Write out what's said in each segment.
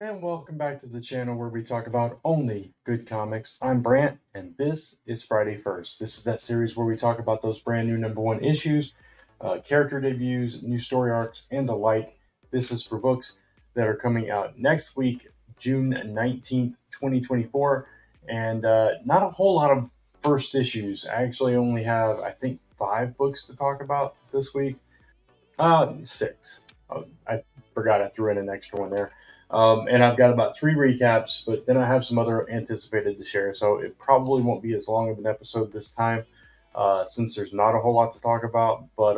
And welcome back to the channel where we talk about only good comics. I'm Brant, and this is Friday First. This is that series where we talk about those brand new #1 issues, character debuts, new story arcs, and the like. This is for books that are coming out next week, June 19th, 2024. And not a whole lot of first issues. I actually only have, I think, 5 books to talk about this week. 6. I forgot I threw in an extra one there. And I've got about 3 recaps, but then I have some other anticipated to share. So it probably won't be as long of an episode this time, since there's not a whole lot to talk about. But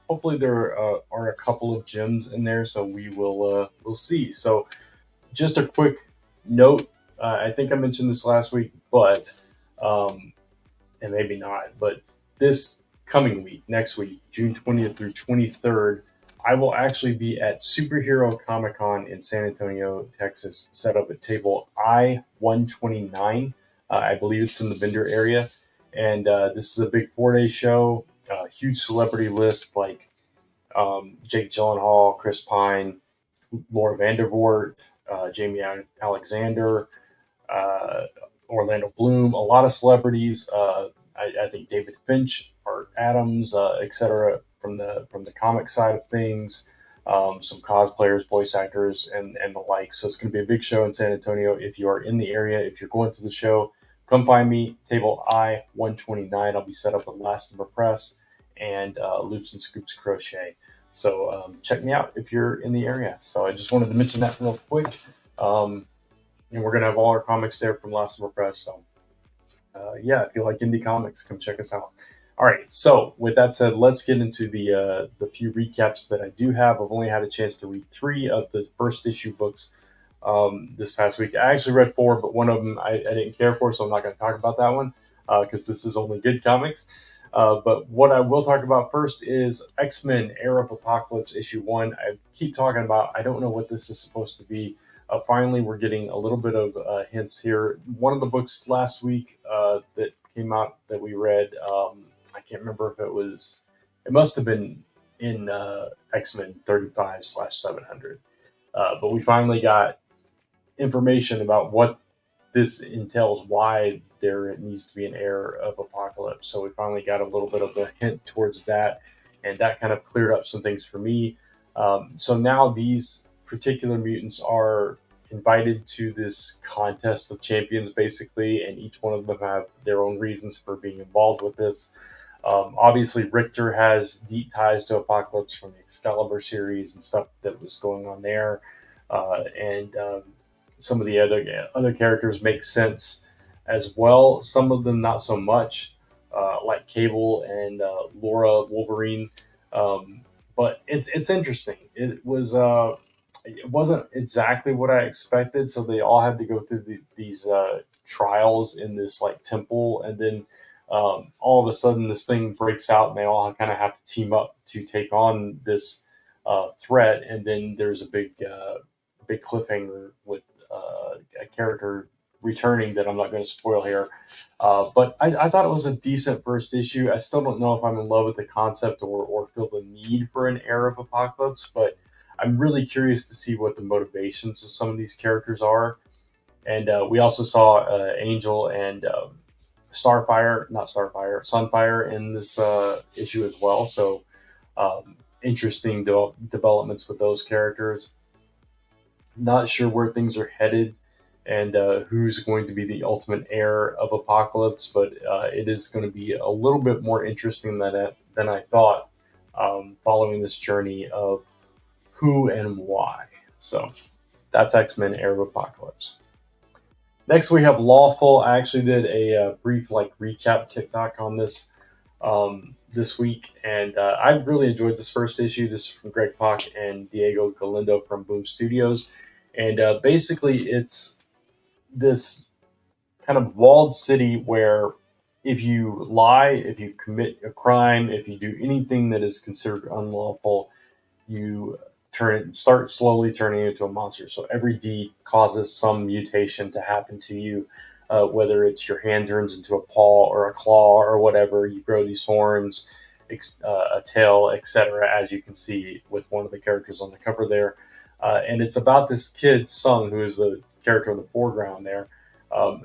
hopefully there are a couple of gems in there, so we'll see. So just a quick note. I think I mentioned this last week, but um, and maybe not. But this coming week, next week, June 20th through 23rd, I will actually be at Superhero Comic Con in San Antonio, Texas, set up at table I-129. I believe it's in the vendor area. And this is a big 4-day show, huge celebrity list like Jake Gyllenhaal, Chris Pine, Laura Vandervoort, Jamie Alexander, uh, Orlando Bloom, a lot of celebrities. I think David Finch, Art Adams, etc. From the comic side of things. Some cosplayers, voice actors, and the like. So it's going to be a big show in San Antonio. If you are in the area, if you're going to the show, come find me. Table I-129. I'll be set up with Last M.A.R.S and Loops and Scoops Crochet. So check me out if you're in the area. So I just wanted to mention that real quick. And we're gonna have all our comics there from Last Press. So yeah, if you like indie comics, come check us out. All right. So with that said, let's get into the few recaps that I do have. I've only had a chance to read 3 of the first issue books this past week. I actually read 4, but one of them I didn't care for, so I'm not going to talk about that one because this is only good comics. But what I will talk about first is X-Men: Era of Apocalypse issue 1. I keep talking about. I don't know what this is supposed to be. Finally, we're getting a little bit of hints here. One of the books last week that came out that we read, I can't remember if it was, it must have been in X-Men 35/700. But we finally got information about what this entails, why there needs to be an era of apocalypse. So we finally got a little bit of a hint towards that, and that kind of cleared up some things for me. So now these particular mutants are invited to this contest of champions, basically, and each one of them have their own reasons for being involved with this. Obviously, Richter has deep ties to Apocalypse from the Excalibur series and stuff that was going on there, and some of the other characters make sense as well. Some of them not so much, like Cable and Laura Wolverine. But it's interesting. It wasn't exactly what I expected. So they all had to go through these trials in this like temple, and then all of a sudden this thing breaks out, and they all kind of have to team up to take on this threat. And then there's a big cliffhanger with a character returning that I'm not going to spoil here. But I thought it was a decent first issue. I still don't know if I'm in love with the concept or feel the need for an era of apocalypse, but I'm really curious to see what the motivations of some of these characters are. And we also saw Angel and Sunfire in this issue as well. So interesting developments with those characters. Not sure where things are headed and who's going to be the ultimate heir of Apocalypse, but it is going to be a little bit more interesting than I thought, following this journey of who and why. So that's X-Men: Era of Apocalypse. Next, we have Lawful. I actually did a brief recap TikTok on this week, and I really enjoyed this first issue. This is from Greg Pak and Diego Galindo from Boom Studios, and basically it's this kind of walled city where if you lie, if you commit a crime, if you do anything that is considered unlawful, you start slowly turning into a monster. So every deed causes some mutation to happen to you, whether it's your hand turns into a paw or a claw or whatever. You grow these horns, a tail, etc. As you can see with one of the characters on the cover there. and it's about this kid Sung, who is the character in the foreground there,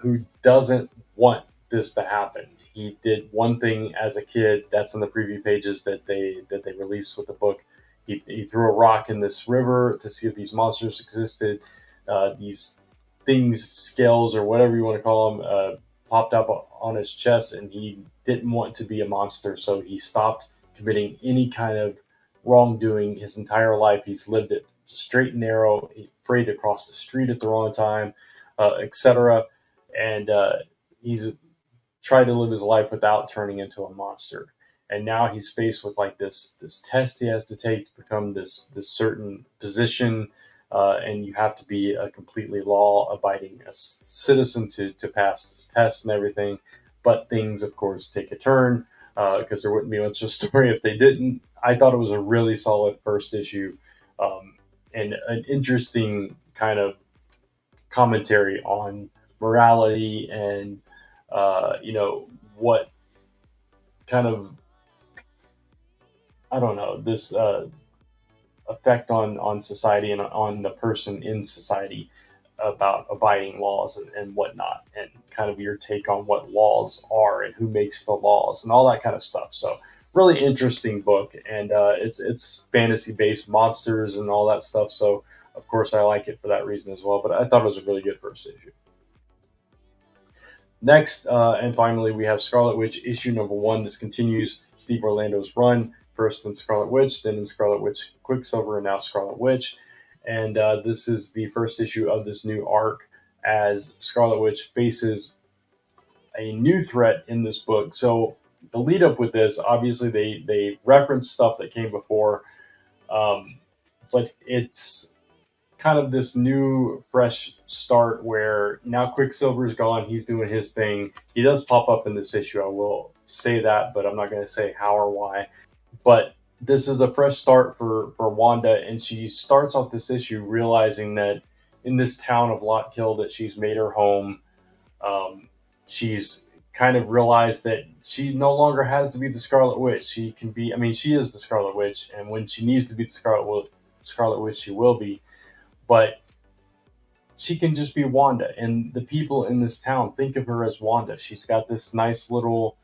who doesn't want this to happen. He did one thing as a kid. That's in the preview pages that they released with the book. He threw a rock in this river to see if these monsters existed. These things, scales or whatever you want to call them, popped up on his chest, and he didn't want to be a monster, so he stopped committing any kind of wrongdoing his entire life. He's lived it straight and narrow, afraid to cross the street at the wrong time, etc. And he's tried to live his life without turning into a monster. And now he's faced with like this test he has to take to become this certain position, and you have to be a completely law-abiding citizen to pass this test and everything. But things, of course, take a turn because there wouldn't be much of a story if they didn't. I thought it was a really solid first issue, and an interesting kind of commentary on morality and what kind of, I don't know, this effect on society and on the person in society about abiding laws and whatnot, and kind of your take on what laws are and who makes the laws and all that kind of stuff. So really interesting book, and it's fantasy based monsters and all that stuff. So of course I like it for that reason as well. But I thought it was a really good first issue. Next, and finally, we have Scarlet Witch issue number 1. This continues Steve Orlando's run, first in Scarlet Witch, then in Scarlet Witch Quicksilver, and now Scarlet Witch. And this is the first issue of this new arc as Scarlet Witch faces a new threat in this book. So the lead up with this, obviously, they reference stuff that came before, but it's kind of this new fresh start where now Quicksilver's gone, he's doing his thing. He does pop up in this issue, I will say that, but I'm not going to say how or why. But this is a fresh start for Wanda, and she starts off this issue realizing that in this town of Lockkill that she's made her home, she's kind of realized that she no longer has to be the Scarlet Witch. She can be, I mean, she is the Scarlet Witch, and when she needs to be the Scarlet Witch, she will be. But she can just be Wanda, and the people in this town think of her as Wanda. She's got this nice little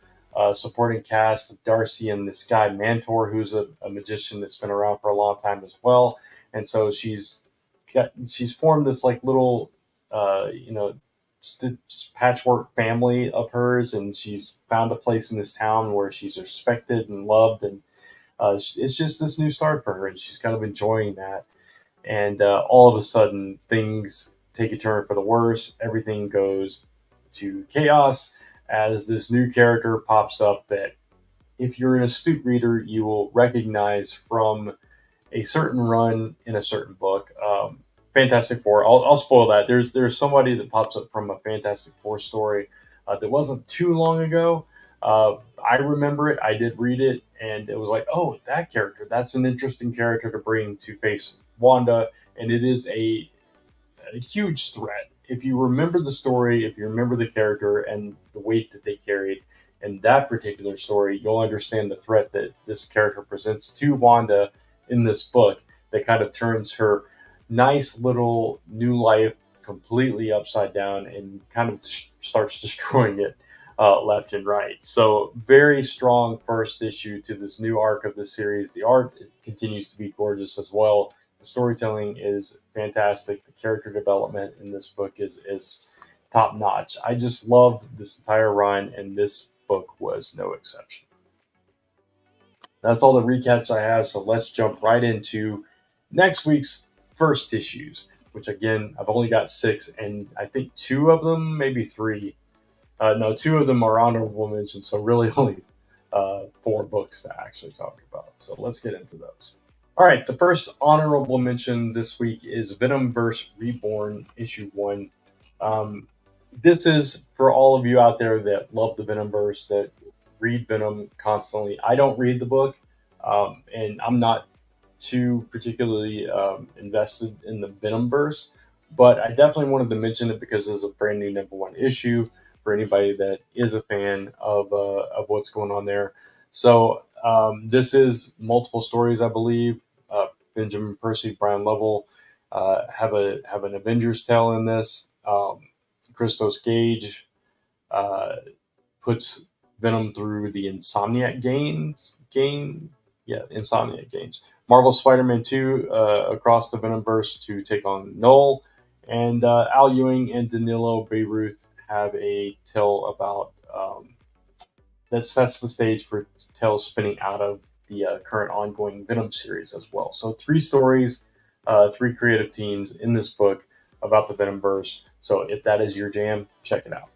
supporting cast of Darcy and this guy Mantor, who's a magician that's been around for a long time as well. And so she's formed this like little patchwork family of hers, and she's found a place in this town where she's respected and loved, and it's just this new start for her, and she's kind of enjoying that. And all of a sudden, things take a turn for the worse. Everything goes to chaos as this new character pops up that, if you're an astute reader, you will recognize from a certain run in a certain book. Fantastic Four. I'll spoil that. There's somebody that pops up from a Fantastic Four story that wasn't too long ago. I remember it. I did read it, and it was like, oh, that character. That's an interesting character to bring to face Wanda, and it is a huge threat. If you remember the story, if you remember the character and the weight that they carried in that particular story, you'll understand the threat that this character presents to Wanda in this book that kind of turns her nice little new life completely upside down and kind of starts destroying it left and right. So, very strong first issue to this new arc of the series. The art continues to be gorgeous as well. The storytelling is fantastic. The character development in this book is top notch. I just loved this entire run, and this book was no exception. That's all the recaps I have. So let's jump right into next week's first issues, which again, I've only got 6, and I think 2 of them, maybe 3. No, 2 of them are honorable mentions. So really only 4 books to actually talk about. So let's get into those. All right, the first honorable mention this week is Venomverse Reborn issue 1. This is for all of you out there that love the Venomverse, that read Venom constantly. I don't read the book, and I'm not too particularly invested in the Venomverse, but I definitely wanted to mention it because it's a brand new #1 issue for anybody that is a fan of what's going on there. So this is multiple stories, I believe. Benjamin Percy, Brian Lovell, have an Avengers tale in this. Christos Gage puts Venom through the Insomniac game. Yeah, Insomniac games. Marvel Spider-Man 2 across the Venomverse to take on Null. And Al Ewing and Danilo Beirut have a tale about that sets the stage for tales spinning out of the current ongoing Venom series as well. So 3 stories, 3 creative teams in this book about the Venomverse. So if that is your jam, check it out.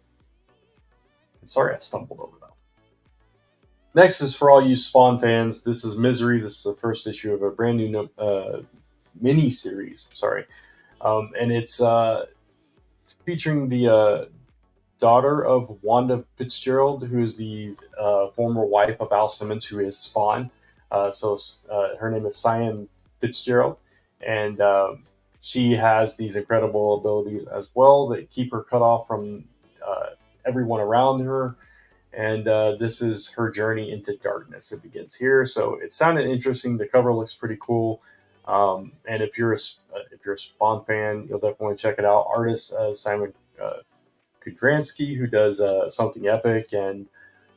And sorry I stumbled over that. Next is for all you Spawn fans. This is Misery. This is the first issue of a brand new mini series. Sorry, and it's featuring the daughter of Wanda Fitzgerald, who is the former wife of Al Simmons, who is Spawn. Her name is Cyan Fitzgerald, and she has these incredible abilities as well that keep her cut off from everyone around her. And this is her journey into darkness. It begins here, so it sounded interesting. The cover looks pretty cool, and if you're a Spawn fan, you'll definitely want to check it out. Artist Simon Kudransky, who does Something Epic, and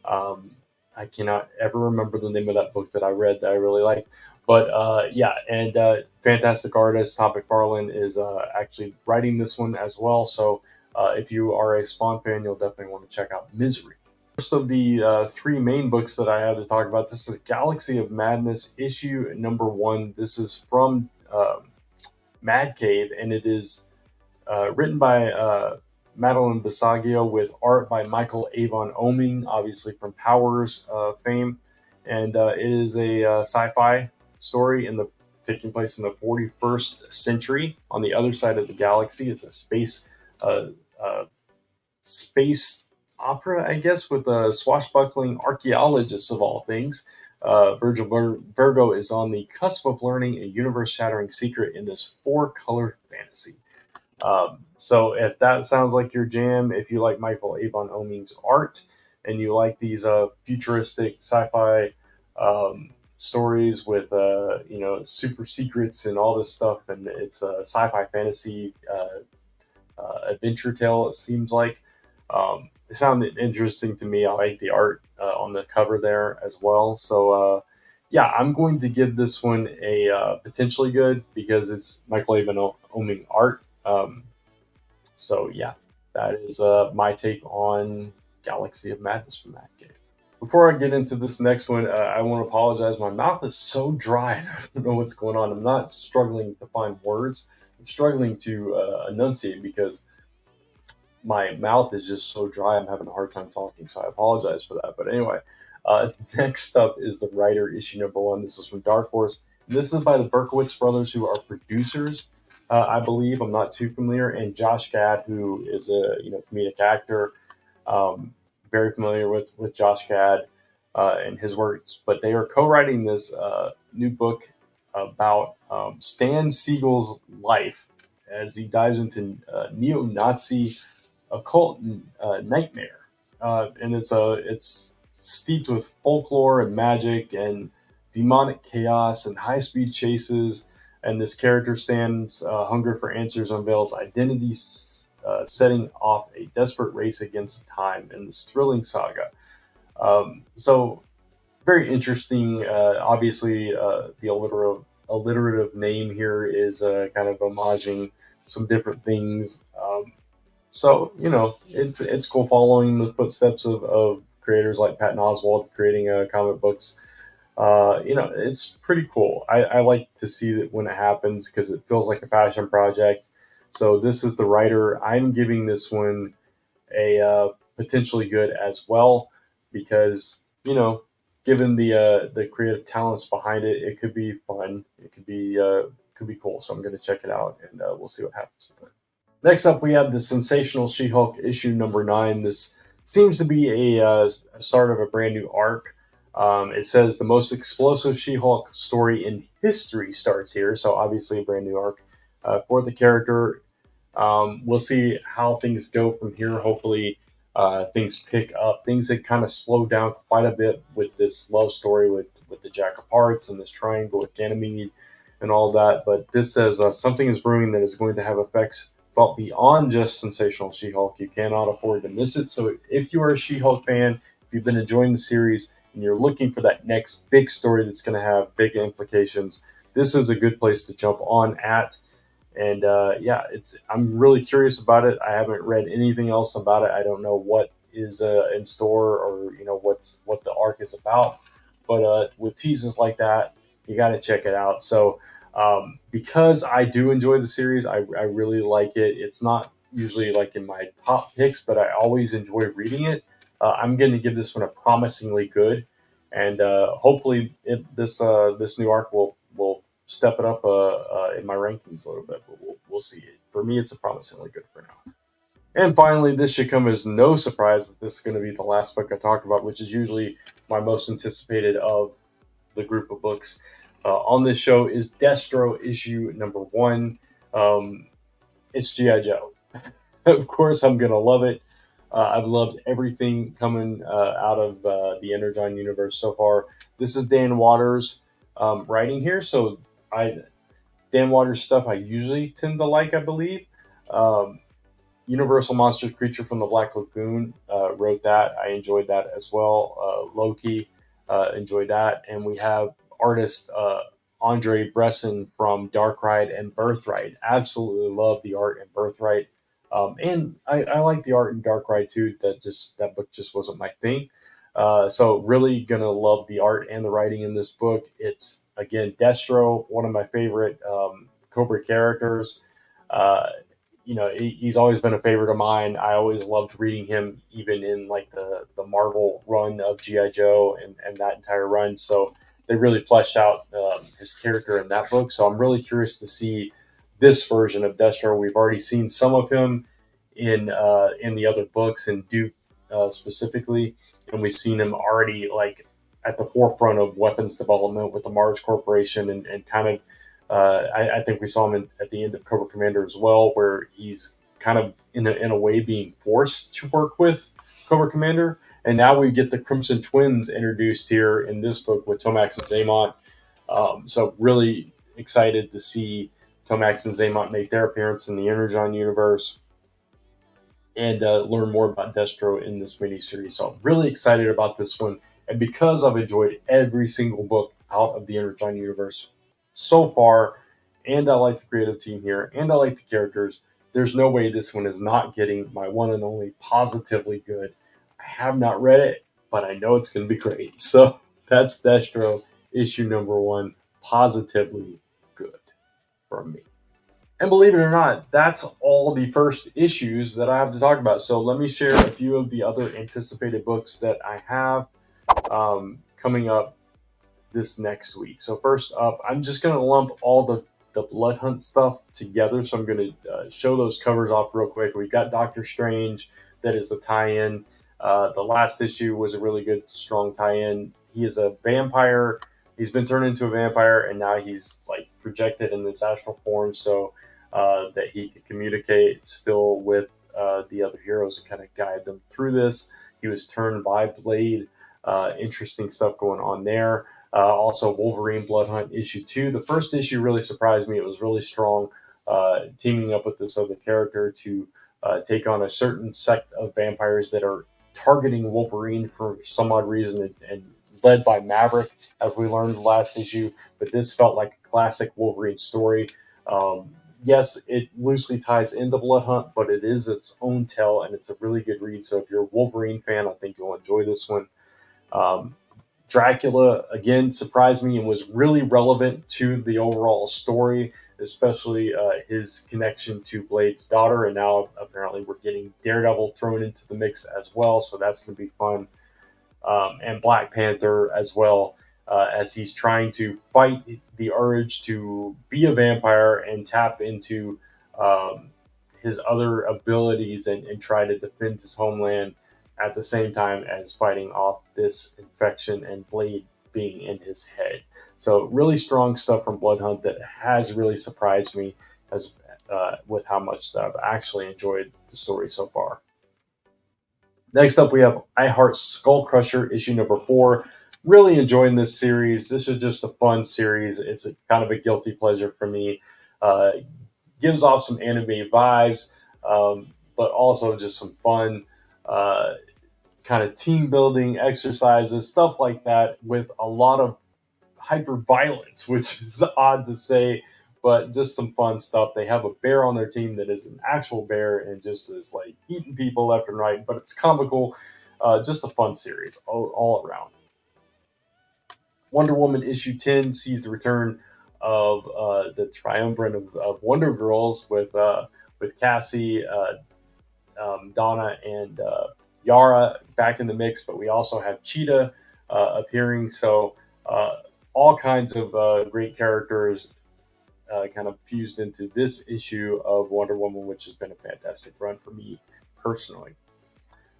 I cannot ever remember the name of that book that I read that I really liked. But yeah, and fantastic artist Todd McFarlane is actually writing this one as well. So if you are a Spawn fan, you'll definitely want to check out Misery. First of the 3 main books that I have to talk about, this is Galaxy of Madness, issue number 1. This is from Mad Cave, and it is written by Madeline Basaggio with art by Michael Avon Oeming, obviously from Powers fame. And it is a sci-fi story taking place in the 41st century on the other side of the galaxy. It's a space opera, I guess, with a swashbuckling archaeologist of all things. Virgo is on the cusp of learning a universe-shattering secret in this 4-color fantasy. So if that sounds like your jam, if you like Michael Avon Oeming's art and you like these futuristic sci-fi stories with super secrets and all this stuff, and it's a sci-fi fantasy adventure tale, it seems like. It sounded interesting to me. I like the art on the cover there as well. So yeah, I'm going to give this one a potentially good because it's Michael Avon Oeming art. So yeah, that is my take on Galaxy of Madness from that game. Before I get into this next one, I want to apologize. My mouth is so dry. I don't know what's going on. I'm not struggling to find words. I'm struggling to enunciate because my mouth is just so dry. I'm having a hard time talking, so I apologize for that. But anyway, next up is the Writer issue number 1. This is from Dark Horse. This is by the Berkowitz brothers, who are producers, I believe. I'm not too familiar. And Josh Gad, who is a comedic actor, very familiar with Josh Gad and his works. But they are co-writing this new book about Stan Siegel's life as he dives into neo-Nazi occult nightmare, and it's steeped with folklore and magic and demonic chaos and high-speed chases. And this character Stan's hunger for answers unveils identities, setting off a desperate race against time in this thrilling saga. So very interesting. Obviously, the alliterative name here is kind of homaging some different things. So it's cool following the footsteps of creators like Patton Oswalt creating comic books. It's pretty cool. I like to see that when it happens because it feels like a passion project. So this is the writer. I'm giving this one a potentially good as well because given the creative talents behind it, it could be fun. It could be cool. So I'm going to check it out and we'll see what happens with it. Next up, we have the Sensational She-Hulk issue number 9. This seems to be a start of a brand new arc. It says the most explosive She-Hulk story in history starts here, so obviously a brand new arc for the character. We'll see how things go from here. Hopefully, things pick up. Things had kind of slowed down quite a bit with this love story with the Jack of Hearts and this triangle with Ganymede and all that. But this says something is brewing that is going to have effects felt beyond just Sensational She-Hulk. You cannot afford to miss it. So if you are a She-Hulk fan, if you've been enjoying the series and you're looking for that next big story that's going to have big implications, this is a good place to jump on at. And yeah, I'm really curious about it. I haven't read anything else about it. I don't know what is in store, or what the arc is about. But with teases like that, you got to check it out. So because I do enjoy the series, I really like it. It's not usually like in my top picks, but I always enjoy reading it. I'm going to give this one a promisingly good, and hopefully this new arc will step it up in my rankings a little bit. But we'll see. For me, it's a promisingly good for now. And finally, this should come as no surprise that this is going to be the last book I talk about, which is usually my most anticipated of the group of books on this show, is Destro issue number 1. It's G.I. Joe. Of course, I'm going to love it. I've loved everything coming out of the Energon Universe so far. This is Dan Watters writing here, so Dan Watters stuff I usually tend to like, I believe. Universal Monsters Creature from the Black Lagoon wrote that. I enjoyed that as well. Loki, enjoyed that. And we have artist Andre Bresson from Darkrai and Birthright. Absolutely love the art in Birthright. And I like the art in Darkrai too. That book just wasn't my thing. So really gonna love the art and the writing in this book. It's again Destro, one of my favorite Cobra characters. Uh, he's always been a favorite of mine. I always loved reading him, even in like the Marvel run of GI Joe and that entire run. So they really fleshed out his character in that book. So I'm really curious to see this version of Destro. We've already seen some of him in the other books, and Duke specifically, and we've seen him already like at the forefront of weapons development with the M.A.R.S Corporation, and kind of I think we saw him at the end of Cobra Commander as well, where he's kind of in a way being forced to work with Cobra Commander. And now we get the Crimson Twins introduced here in this book with Tomax and Xamot. So really excited to see Tomax and Xamot make their appearance in the Energon Universe, and learn more about Destro in this miniseries. So I'm really excited about this one. And because I've enjoyed every single book out of the Energon Universe so far, and I like the creative team here, and I like the characters, there's no way this one is not getting my one and only positively good. I have not read it, but I know it's going to be great. So that's Destro, issue number 1, positively good from me. And believe it or not, that's all the first issues that I have to talk about. So let me share a few of the other anticipated books that I have coming up this next week. So first up, I'm just going to lump all the Blood Hunt stuff together. So I'm going to show those covers off real quick. We've got Doctor Strange, that is a tie-in. The last issue was a really good, strong tie-in. He is a vampire. He's been turned into a vampire, and now he's like projected in this astral form, so that he can communicate still with the other heroes and kind of guide them through this. He was turned by Blade. Interesting stuff going on there. Also, Wolverine Blood Hunt issue 2. The first issue really surprised me. It was really strong, teaming up with this other character to take on a certain sect of vampires that are targeting Wolverine for some odd reason, and led by Maverick, as we learned last issue. But this felt like a classic Wolverine story. Yes, it loosely ties into Blood Hunt, but it is its own tale, and it's a really good read. So if you're a Wolverine fan, I think you'll enjoy this one. Dracula, again, surprised me and was really relevant to the overall story, especially his connection to Blade's daughter. And now apparently we're getting Daredevil thrown into the mix as well, so that's going to be fun. And Black Panther as well, as he's trying to fight the urge to be a vampire and tap into his other abilities, and try to defend his homeland at the same time as fighting off this infection and Blade being in his head. So really strong stuff from Blood Hunt that has really surprised me as with how much I've actually enjoyed the story so far. Next up, we have I Heart Skull Crusher issue number 4. Really enjoying this series. This is just a fun series. It's a kind of a guilty pleasure for me. Uh, Gives off some anime vibes, but also just some fun uh, kind of team building exercises, stuff like that, with a lot of hyper violence, which is odd to say, but just some fun stuff. They have a bear on their team that is an actual bear and just is like eating people left and right, but it's comical. Just a fun series all around. Wonder Woman issue 10 sees the return of the triumvirate of Wonder Girls with Cassie, Donna, and Yara back in the mix, but we also have Cheetah appearing. So all kinds of great characters kind of fused into this issue of Wonder Woman, which has been a fantastic run for me personally.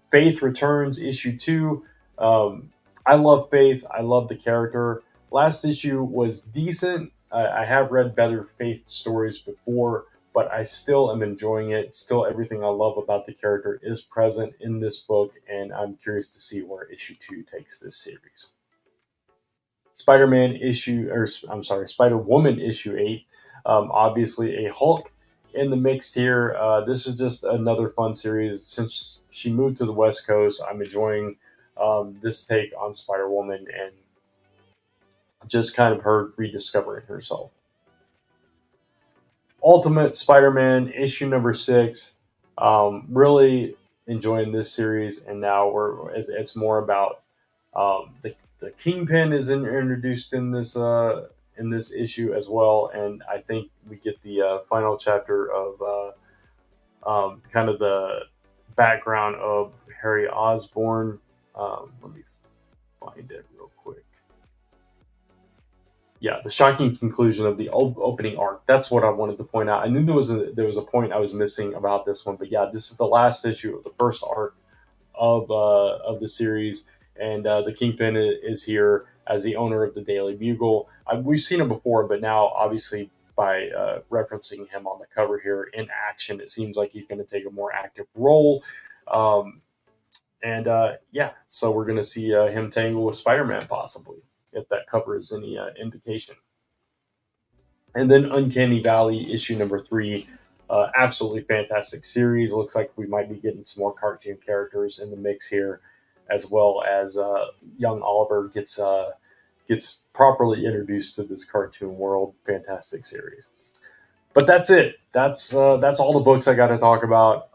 Faith returns issue 2. I love Faith. I love the character. Last issue was decent. I have read better Faith stories before, but I still am enjoying it. Still, everything I love about the character is present in this book, and I'm curious to see where issue 2 takes this series. Spider-Man issue, or I'm sorry, Spider-Woman issue 8. Obviously, a Hulk in the mix here. This is just another fun series. Since she moved to the West Coast, I'm enjoying this take on Spider-Woman and just kind of her rediscovering herself. Ultimate Spider-Man issue number 6. Really enjoying this series, and now it's more about the Kingpin is introduced in this issue as well, and I think we get the final chapter of kind of the background of Harry Osborn. Let me find it real quick. Yeah, the shocking conclusion of the opening arc. That's what I wanted to point out. I knew there was a point I was missing about this one, but yeah, this is the last issue of the first arc of the series, and the Kingpin is here as the owner of the Daily Bugle. We've seen him before, but now obviously by referencing him on the cover here in action, it seems like he's going to take a more active role. And yeah, so we're going to see him tangle with Spider-Man possibly, if that cover is any indication. And then Uncanny Valley issue number 3. Absolutely fantastic series. Looks like we might be getting some more cartoon characters in the mix here, as well as young Oliver gets properly introduced to this cartoon world. Fantastic series. But that's it. That's all the books I got to talk about.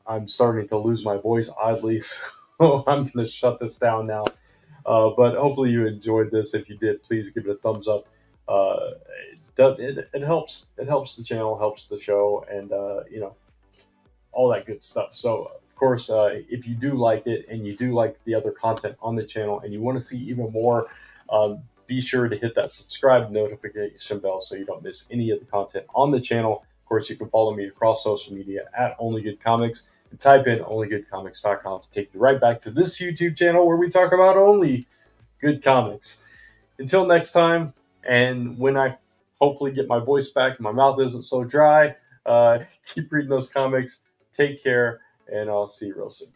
I'm starting to lose my voice oddly, so I'm going to shut this down now. But hopefully you enjoyed this. If you did, please give it a thumbs up. It helps. It helps the channel, helps the show, and all that good stuff. So of course, if you do like it and you do like the other content on the channel, and you want to see even more, be sure to hit that subscribe notification bell so you don't miss any of the content on the channel. Of course, you can follow me across social media at Only Good Comics and type in onlygoodcomics.com to take you right back to this YouTube channel where we talk about only good comics. Until next time, and when I hopefully get my voice back and my mouth isn't so dry, keep reading those comics. Take care, and I'll see you real soon.